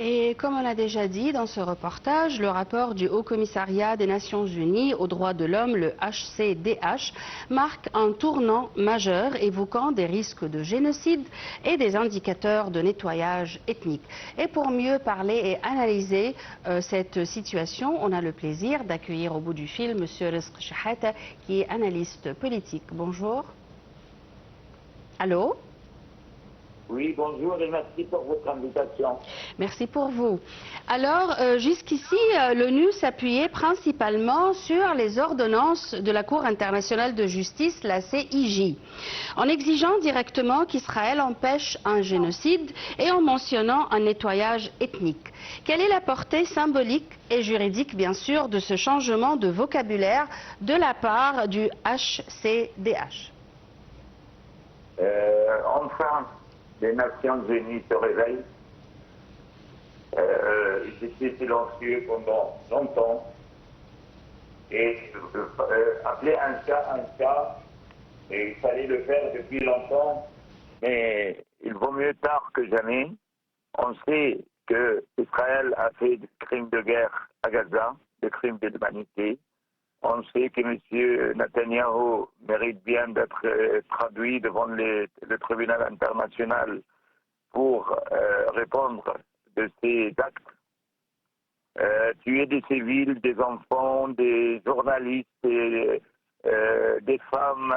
Et comme on l'a déjà dit dans ce reportage, le rapport du Haut Commissariat des Nations Unies aux droits de l'homme, le HCDH, marque un tournant majeur évoquant des risques de génocide et des indicateurs de nettoyage ethnique. Et pour mieux parler et analyser cette situation, on a le plaisir d'accueillir au bout du fil M. Rizk Chahata, qui est analyste politique. Bonjour. Allô? Oui, bonjour et merci pour votre invitation. Merci pour vous. Alors, jusqu'ici, l'ONU s'appuyait principalement sur les ordonnances de la Cour internationale de justice, la CIJ, en exigeant directement qu'Israël empêche un génocide et en mentionnant un nettoyage ethnique. Quelle est la portée symbolique et juridique, bien sûr, de ce changement de vocabulaire de la part du HCDH? Enfin, les Nations Unies se réveillent. Ils étaient silencieux pendant longtemps. Et appeler un cas, et il fallait le faire depuis longtemps, mais il vaut mieux tard que jamais. On sait que Israël a fait des crimes de guerre à Gaza, des crimes de l'humanité. On sait que M. Netanyahou mérite bien d'être traduit devant le tribunal international pour répondre de ces actes. Tuer des civils, des enfants, des journalistes, des femmes,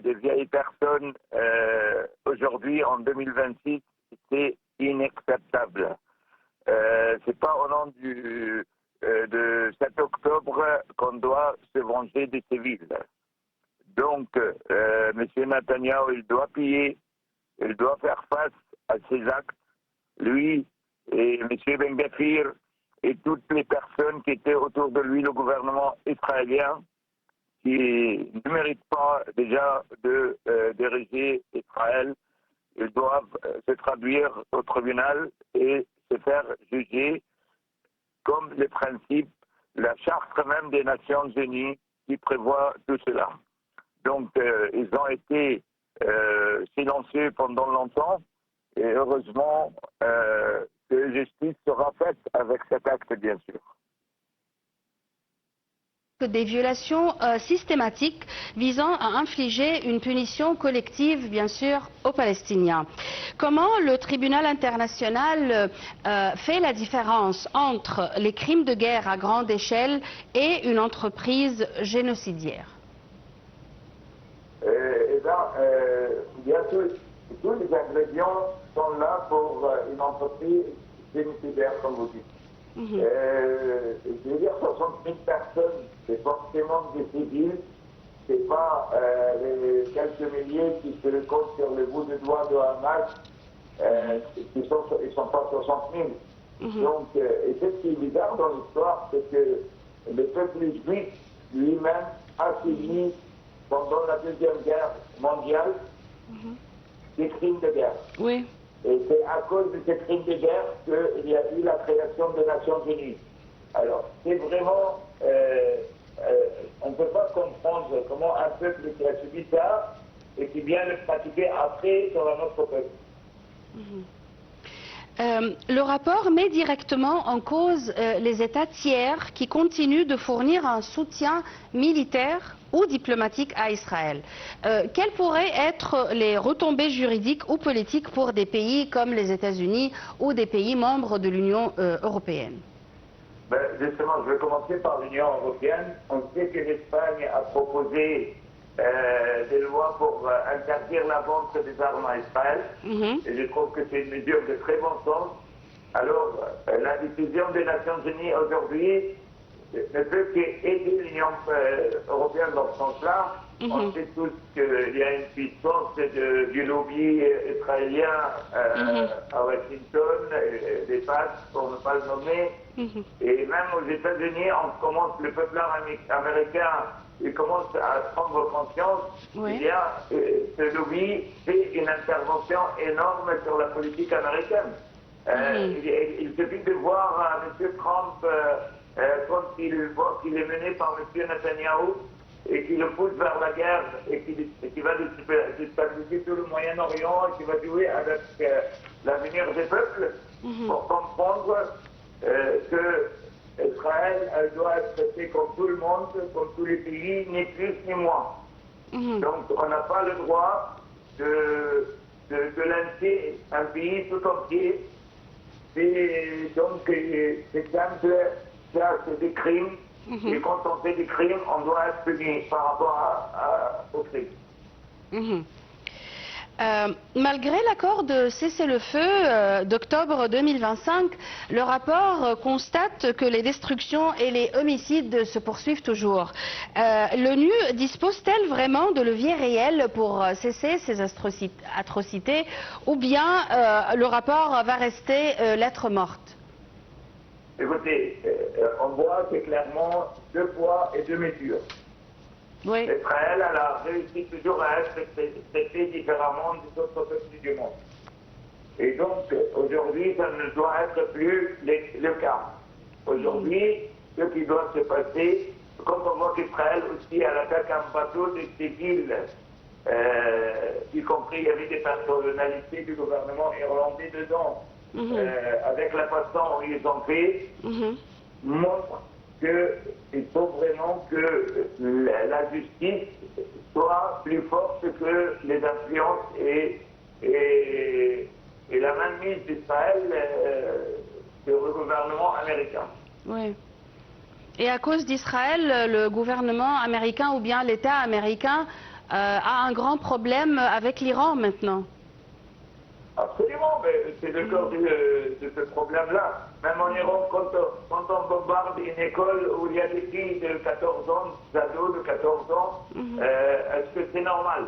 des vieilles personnes, aujourd'hui en 2026, c'est inacceptable. C'est pas au nom de 7 octobre qu'on doit se venger des civils. Donc, M. Netanyahou, il doit payer, il doit faire face à ces actes, lui et M. Ben Gvir et toutes les personnes qui étaient autour de lui, le gouvernement israélien, qui ne méritent pas déjà de diriger Israël. Ils doivent se traduire au tribunal et se faire juger comme les principes, la charte même des Nations Unies qui prévoit tout cela. Donc, ils ont été silencieux pendant longtemps et heureusement que justice sera faite avec cet acte, bien sûr. Des violations systématiques visant à infliger une punition collective, bien sûr, aux Palestiniens. Comment le tribunal international fait la différence entre les crimes de guerre à grande échelle et une entreprise génocidaire? Eh bien, tous les ingrédients sont là pour une entreprise génocidaire, comme vous dites. Je veux dire, 60 000 personnes, c'est forcément des civils, c'est pas les quelques milliers qui se comptent sur le bout de doigt de Hamas, ils sont pas 60 000. Donc, et ce qui est bizarre dans l'histoire, c'est que le peuple juif lui-même a subi pendant la Deuxième Guerre mondiale des crimes de guerre. Oui. Et c'est à cause de ces crimes de guerre qu'il y a eu la création des Nations Unies. Alors, c'est vraiment... on ne peut pas comprendre comment un peuple qui a subi ça et qui vient le pratiquer après sur un autre peuple. Le rapport met directement en cause les États tiers qui continuent de fournir un soutien militaire ou diplomatique à Israël. Quelles pourraient être les retombées juridiques ou politiques pour des pays comme les États-Unis ou des pays membres de l'Union européenne? Ben, justement, je vais commencer par l'Union européenne. On sait que l'Espagne a proposé des lois pour interdire la vente des armes à Israël. Et je trouve que c'est une mesure de très bon sens. Alors, la décision des Nations Unies aujourd'hui ne peut qu'aider l'Union européenne dans ce sens-là. On sait tous qu'il y a une puissance du lobby israélien à Washington, des PAS, pour ne pas le nommer. Et même aux États-Unis, le peuple américain, il commence à prendre conscience qu'il y a ce lobby fait une intervention énorme sur la politique américaine. Il suffit de voir M. Trump quand il voit qu'il est mené par M. Netanyahou, et qui le pousse vers la guerre et qui va déstabiliser tout le Moyen-Orient et qui va jouer avec l'avenir des peuples pour comprendre que Israël, elle doit être traitée comme tout le monde, comme tous les pays, ni plus ni moins. Donc on n'a pas le droit de lancer un pays tout entier. Et donc c'est simple, ça c'est des crimes. Et quand on fait des crimes, on doit être puni par rapport aux crimes. Malgré l'accord de cessez-le-feu d'octobre 2025, le rapport constate que les destructions et les homicides se poursuivent toujours. L'ONU dispose-t-elle vraiment de leviers réels pour cesser ces atrocités ou bien le rapport va rester lettre morte? Écoutez, on voit que clairement deux poids et deux mesures. Oui. Israël elle a réussi toujours à être traité différemment des autres peuples du monde. Et donc, aujourd'hui, ça ne doit être plus le cas. Aujourd'hui, ce qui doit se passer, quand on voit qu'Israël aussi elle attaque un bateau de civils, y compris il y avait des personnalités du gouvernement irlandais dedans, avec la façon dont ils ont fait, montre qu'il faut vraiment que la justice soit plus forte que les influences et la mainmise d'Israël sur le gouvernement américain. Oui. Et à cause d'Israël, le gouvernement américain ou bien l'État américain a un grand problème avec l'Iran maintenant. Absolument, mais c'est le cœur de ce problème-là. Même en Iran, quand on bombarde une école où il y a des filles de 14 ans, des ados de 14 ans, est-ce que c'est normal?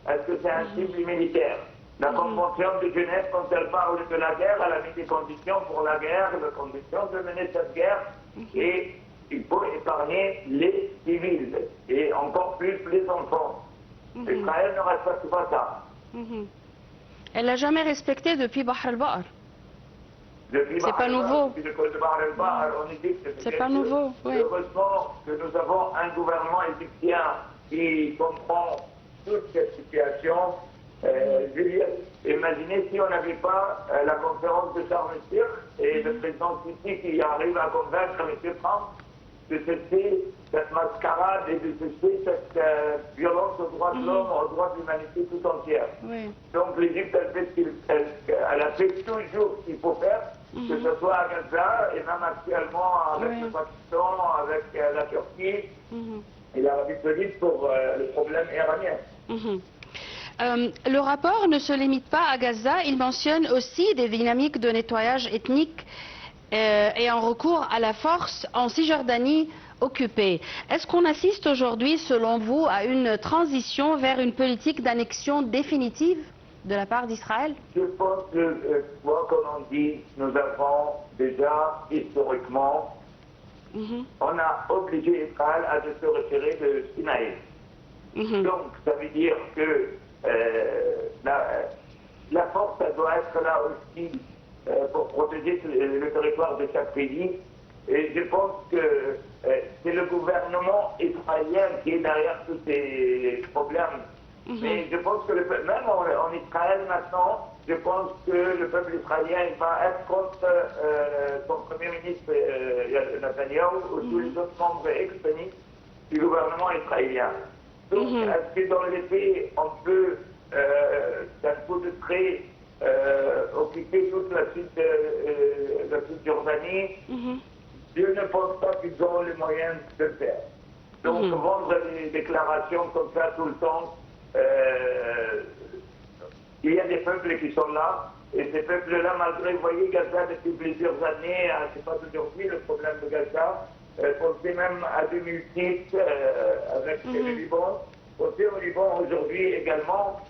Est-ce que c'est un cible militaire? La Convention de Genève, quand elle parle de la guerre, elle a mis des conditions pour la guerre, des conditions de mener cette guerre, et il faut épargner les civils, et encore plus les enfants. Israël ne respecte pas ça. Elle l'a jamais respecté depuis Bahr el-Bahr. C'est pas nouveau. Depuis le col de Bahr el-Bahr en Égypte. C'est pas nouveau, oui. Heureusement que nous avons un gouvernement égyptien qui comprend toute cette situation. Imaginez si on n'avait pas la conférence de Sharm el-Sheikh et le président Sisi qui arrive à convaincre M. Trump de cesser cette mascarade et de cesser cette violence aux droits de l'homme, aux droits de l'humanité tout entière. Oui. Donc l'Égypte, elle a fait toujours ce qu'il faut faire, que ce soit à Gaza et même actuellement avec le Pakistan, avec la Turquie et l'Arabie Saoudite pour le problème iranien. Le rapport ne se limite pas à Gaza, il mentionne aussi des dynamiques de nettoyage ethnique et un recours à la force en Cisjordanie occupée. Est-ce qu'on assiste aujourd'hui, selon vous, à une transition vers une politique d'annexion définitive de la part d'Israël? Je pense que, quoi qu'on en dit, nous avons déjà, historiquement, on a obligé Israël à se retirer de Sinaï. Donc, ça veut dire que la force, elle doit être là aussi pour protéger le territoire de chaque pays. Et je pense que c'est le gouvernement israélien qui est derrière tous ces problèmes. Mais je pense que même en Israël maintenant, je pense que le peuple israélien va être contre son premier ministre Netanyahou ou tous les autres membres ex-ministres du gouvernement israélien. Donc, est-ce que dans les faits, on peut, d'un coup de trait, occuper toute la Cisjordanie? Je ne pense pas qu'ils ont les moyens de le faire. Donc, vendre des déclarations comme ça tout le temps, il y a des peuples qui sont là, et ces peuples-là, malgré, vous voyez, Gaza depuis plusieurs années, c'est pas d'aujourd'hui le problème de Gaza, pensez même à 2006 avec le Liban, pensez au Liban aujourd'hui également,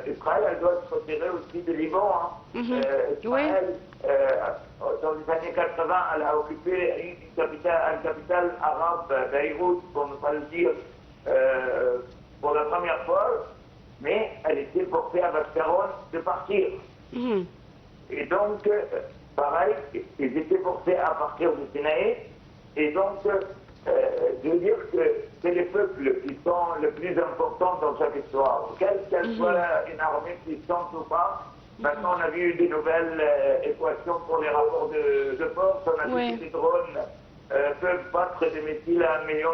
Israël, elle doit se retirer aussi du Liban. Israël, dans les années 80, elle a occupé une capitale arabe, Beyrouth, pour ne pas le dire, pour la première fois, mais elle était forcée avec Sharon de partir. Et donc, pareil, ils étaient forcés à partir du Sinaï, et donc, je veux dire que c'est les peuples qui sont le plus importants dans chaque histoire. Quelle qu'elle soit une armée puissante ou pas, maintenant on a vu des nouvelles équations pour les rapports de force, on a vu que les drones peuvent battre des missiles à $1 million.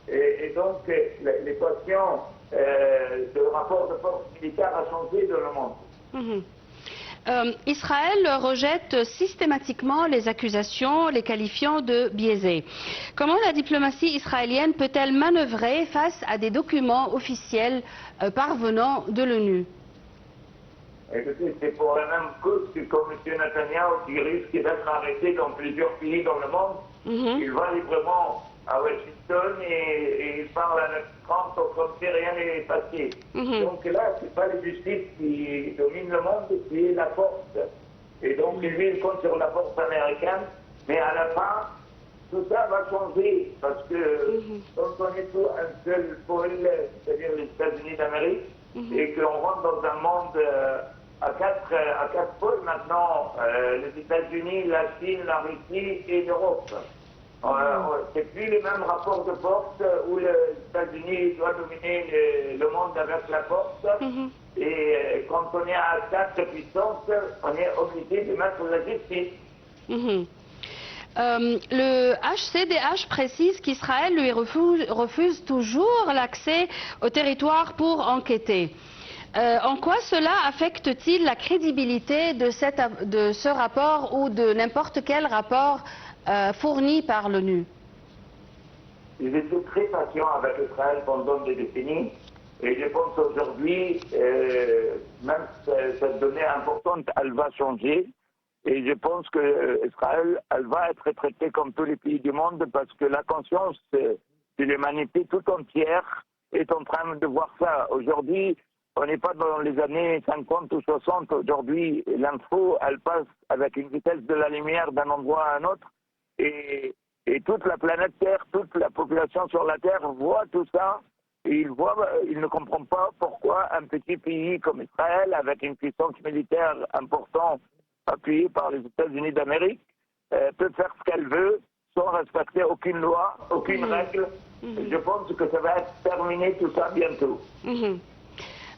Et donc l'équation de rapport de force militaire a changé dans le monde. Israël rejette systématiquement les accusations, les qualifiant de biaisées. Comment la diplomatie israélienne peut-elle manœuvrer face à des documents officiels parvenant de l'ONU? Écoutez, c'est pour la même cause que comme M. Netanyahu qui risque d'être arrêté dans plusieurs pays dans le monde. Il va librement à Washington et il parle à notre France comme si rien n'est passé. Donc là, ce n'est pas la justice qui domine le monde, c'est la force. Et donc lui, il compte sur la force américaine, mais à la fin, tout ça va changer parce que quand on est tout un seul pôle, c'est-à-dire les États-Unis d'Amérique, et qu'on rentre dans un monde à quatre pôles maintenant, les États-Unis, la Chine, la Russie et l'Europe. C'est plus le même rapport de force où les États-Unis doivent dominer le monde avec la force. Et quand on est à 4 puissances, on est obligé de mettre la justice. Le HCDH précise qu'Israël lui refuse toujours l'accès au territoire pour enquêter. En quoi cela affecte-t-il la crédibilité de ce rapport ou de n'importe quel rapport fourni par l'ONU? Ils étaient très patients avec Israël pendant des décennies et je pense aujourd'hui, même cette donnée importante, elle va changer. Et je pense qu'Israël, elle va être traitée comme tous les pays du monde parce que la conscience de l'humanité tout entière est en train de voir ça. Aujourd'hui, on n'est pas dans les années 50 ou 60. Aujourd'hui, l'info, elle passe avec une vitesse de la lumière d'un endroit à un autre. Et toute la planète Terre, toute la population sur la Terre voit tout ça. Et il ne comprend pas pourquoi un petit pays comme Israël, avec une puissance militaire importante, appuyée par les États-Unis d'Amérique, peut faire ce qu'elle veut sans respecter aucune loi, aucune règle. Je pense que ça va être terminé tout ça bientôt.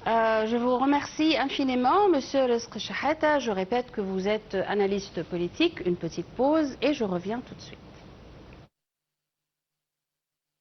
Je vous remercie infiniment, Monsieur Rizk Chahata. Je répète que vous êtes analyste politique. Une petite pause et je reviens tout de suite.